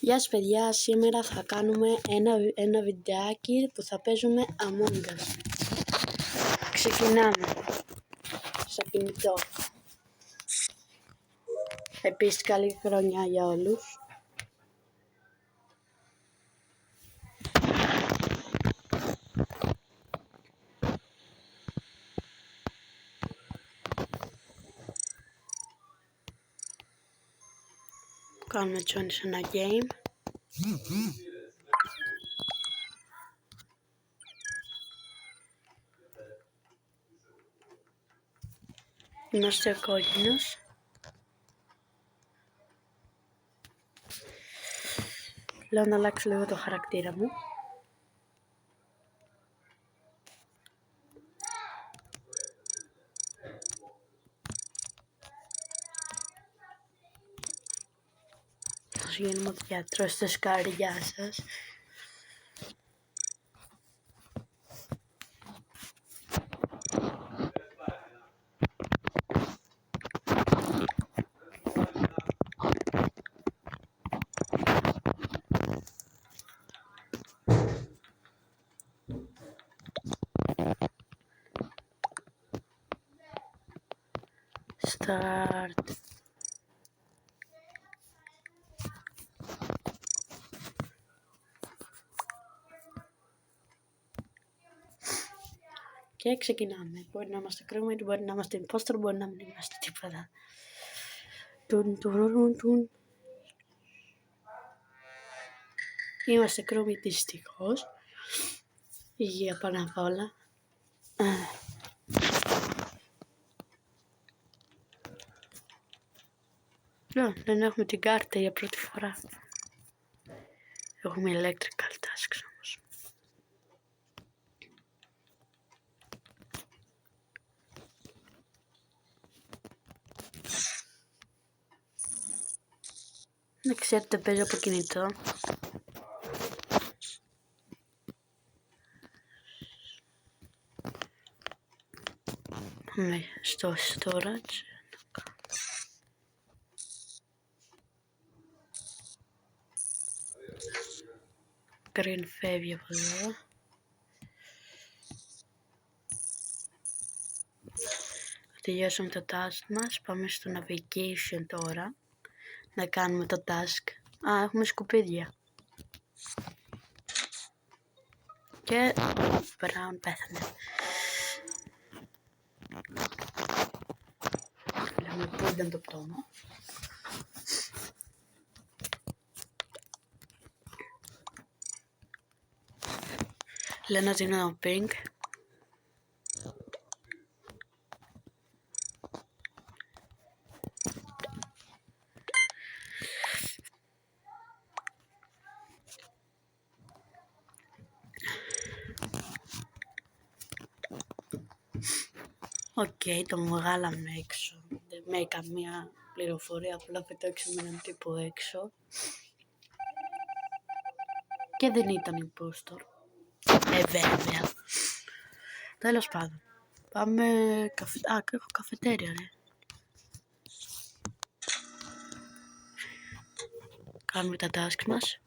Γεια σας παιδιά, σήμερα θα κάνουμε ένα βιντεάκι που θα παίζουμε Among Us. Ξεκινάμε στο κινητό. Επίσης καλή χρονιά για όλους. Κάνουμε join σε ένα game. Είμαστε κόκκινος. Λέω να αλλάξω λίγο το χαρακτήρα μου. Θα γίνουμε ο γιατρός στα σκάρια σας. Start. Και ξεκινάμε. Μπορεί να είμαστε crewmate, μπορεί να είμαστε imposter, μπορεί να μην είμαστε τίποτα. Τουν. Είμαστε crewmate δυστυχώς. Υγεία πάνω απ' όλα. Δεν έχουμε την κάρτα για πρώτη φορά. Έχουμε electrical tasks όμως. Να ξέρετε, παίζω από κινητό. Πάμε στο storage. Green φεύγει από εδώ. Τελειώσαμε το task μας. Πάμε στο navigation τώρα. Να κάνουμε το task. Έχουμε σκουπίδια. Και Brown πέθανε. Λέμε πού ήταν το πτώμα. Λένε ότι είναι ο pink. Οκ, το βγάλαμε έξω. Δεν με καμία πληροφορία, απλά πετάξαμε έναν τύπο έξω. Και δεν ήταν impostor. Βέβαια. Τέλος πάντων. Πάμε έχω καφετέρια, ρε. Κάνουμε τα tasks μας.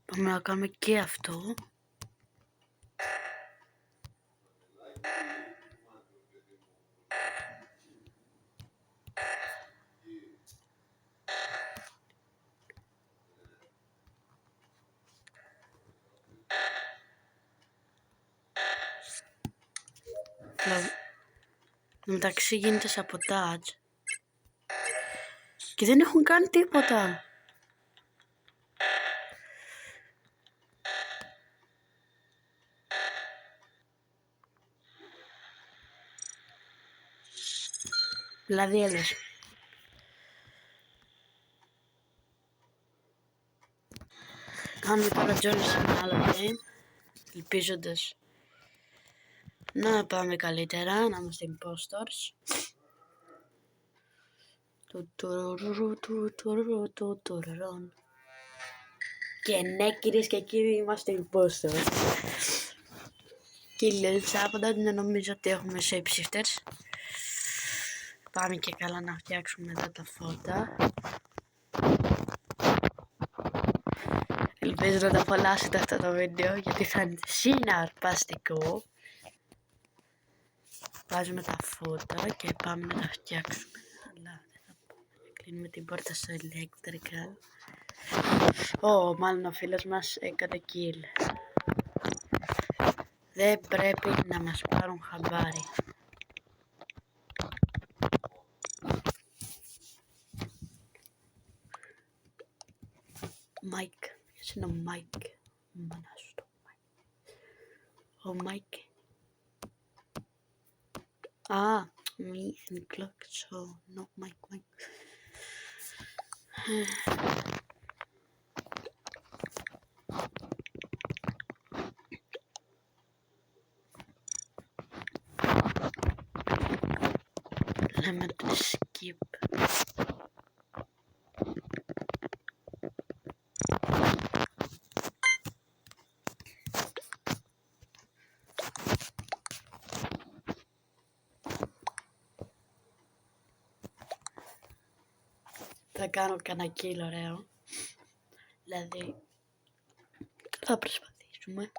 Πάμε να κάνουμε και αυτό. Μεταξύ γίνεται σαποτάζ. Και δεν έχουν κάνει τίποτα. Δηλαδή έλες. Κάνουμε τώρα join σε ένα άλλο game. Ελπίζοντας να πάμε καλύτερα, να είμαστε impostors. Και ναι, κυρίες και κύριοι, είμαστε impostors. Killers, από τότε νομίζω ότι έχουμε shapeshifters. Πάμε και καλά να φτιάξουμε εδώ τα φώτα. Ελπίζω να το απολαύσετε αυτό το βίντεο γιατί θα είναι συναρπαστικό. Βάζουμε τα φώτα και πάμε να τα φτιάξουμε. Αλλά δεν θα πούμε. Κλείνουμε την πόρτα στο electrical. Μάλλον ο φίλος μας έκανε kill. Δεν πρέπει να μας πάρουν χαμπάρι. Μάικ. Ποιος είναι ο Μάικ? Μάνας το Μάικ. Ο Μάικ. Me and clock, so no Mike. Λέμε το skip. Θα κάνω κανένα kill ωραίο. Δηλαδή, θα προσπαθήσουμε.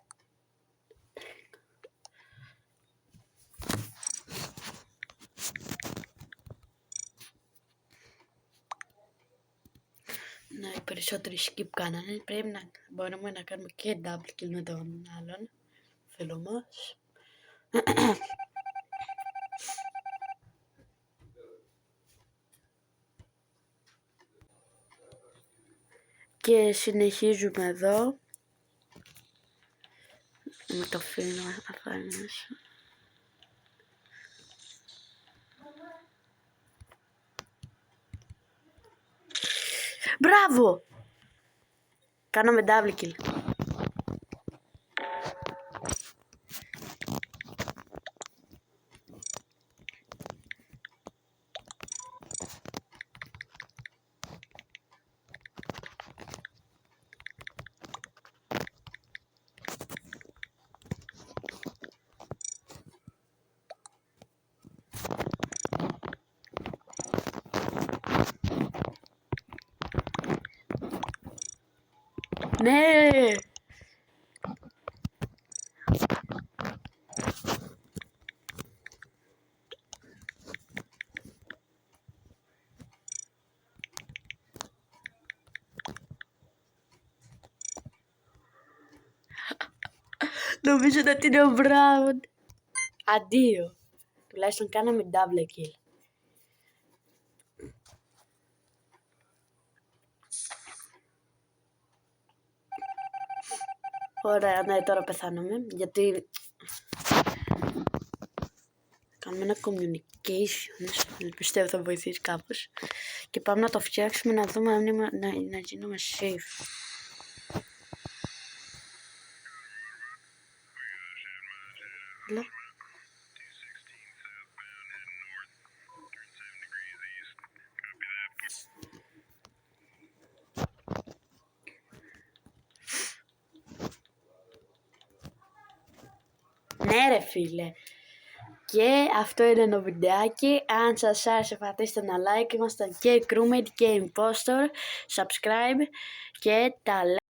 Ναι, οι περισσότεροι skip κάνανε. Πρέπει να μπορούμε να κάνουμε και double kill με τον άλλον φίλο μας. Και συνεχίζουμε εδώ με το φίλο μας. Μπράβο! Κάναμε double kill. Ναι! Νομίζω ότι είναι ο Μπράουν. Αντίο. Τουλάχιστον κάναμε double kill. Ωραία, ναι, τώρα πεθάνομαι. Γιατί κάνουμε ένα communication. Πιστεύω θα βοηθήσει κάπως. Και πάμε να το φτιάξουμε να δούμε αν να γίνουμε safe. Ναι ρε φίλε. Και αυτό είναι ένα βιντεάκι. Αν σας άρεσε πατήστε ένα like. Ήμασταν και crewmate και impostor. Subscribe και τα like.